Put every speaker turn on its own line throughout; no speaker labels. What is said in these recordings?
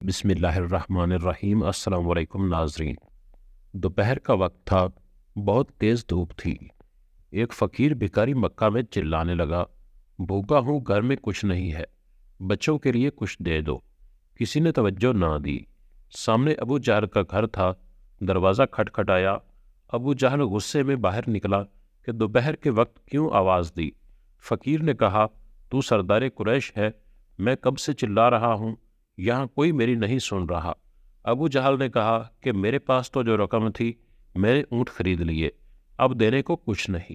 बिस्मिल्लाहिर्रहमानिर्रहीम। अस्सलाम वालेकुम नाजरीन। दोपहर का वक्त था, बहुत तेज़ धूप थी। एक फ़कीर भिखारी मक्का में चिल्लाने लगा, भूखा हूँ, घर में कुछ नहीं है, बच्चों के लिए कुछ दे दो। किसी ने तवज्जो ना दी। सामने अबू जहल का घर था। दरवाज़ा खटखटाया। अबू जहल गुस्से में बाहर निकला कि दोपहर के वक्त क्यों आवाज़ दी। फ़कीर ने कहा, तू सरदार कुरैश है, मैं कब से चिल्ला रहा हूँ, यहाँ कोई मेरी नहीं सुन रहा। अबू जहल ने कहा कि मेरे पास तो जो रकम थी, मैंने ऊँट खरीद लिए, अब देने को कुछ नहीं।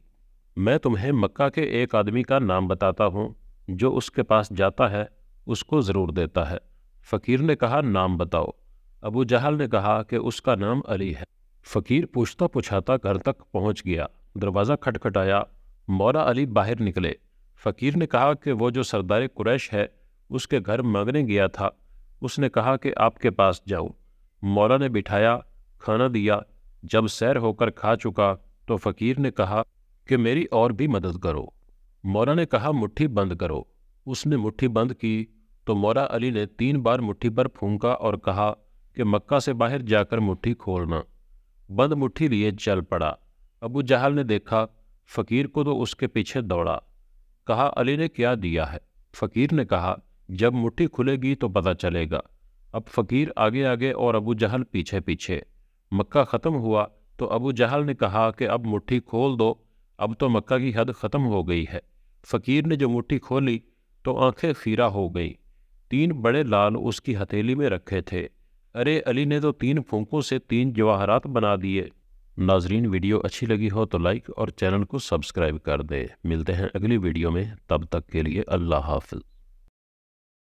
मैं तुम्हें मक्का के एक आदमी का नाम बताता हूँ, जो उसके पास जाता है उसको ज़रूर देता है। फ़कीर ने कहा, नाम बताओ। अबू जहल ने कहा कि उसका नाम अली है। फ़कीर पूछता पूछाता घर तक पहुँच गया। दरवाज़ा खटखटाया। मौला अली बाहर निकले। फ़कीर ने कहा कि वो जो सरदार कुरैश है, उसके घर मांगने गया था, उसने कहा कि आपके पास जाऊं। मौला ने बिठाया, खाना दिया। जब सैर होकर खा चुका तो फ़कीर ने कहा कि मेरी और भी मदद करो। मौला ने कहा, मुट्ठी बंद करो। उसने मुट्ठी बंद की तो मौला अली ने 3 बार मुट्ठी पर फूंका और कहा कि मक्का से बाहर जाकर मुट्ठी खोलना। बंद मुट्ठी लिए चल पड़ा। अबू जहल ने देखा फ़कीर को तो उसके पीछे दौड़ा। कहा, अली ने क्या दिया है? फ़कीर ने कहा, जब मुट्ठी खुलेगी तो पता चलेगा। अब फ़कीर आगे आगे और अबू जहल पीछे पीछे। मक्का ख़त्म हुआ तो अबू जहल ने कहा कि अब मुट्ठी खोल दो, अब तो मक्का की हद ख़त्म हो गई है। फ़कीर ने जो मुट्ठी खोली तो आंखें खीरा हो गई। 3 बड़े लाल उसकी हथेली में रखे थे। अरे, अली ने तो 3 फूंकों से 3 जवाहरात बना दिए। नाजरीन, वीडियो अच्छी लगी हो तो लाइक और चैनल को सब्सक्राइब कर दें। मिलते हैं अगली वीडियो में, तब तक के लिए अल्लाह हाफ़िज़।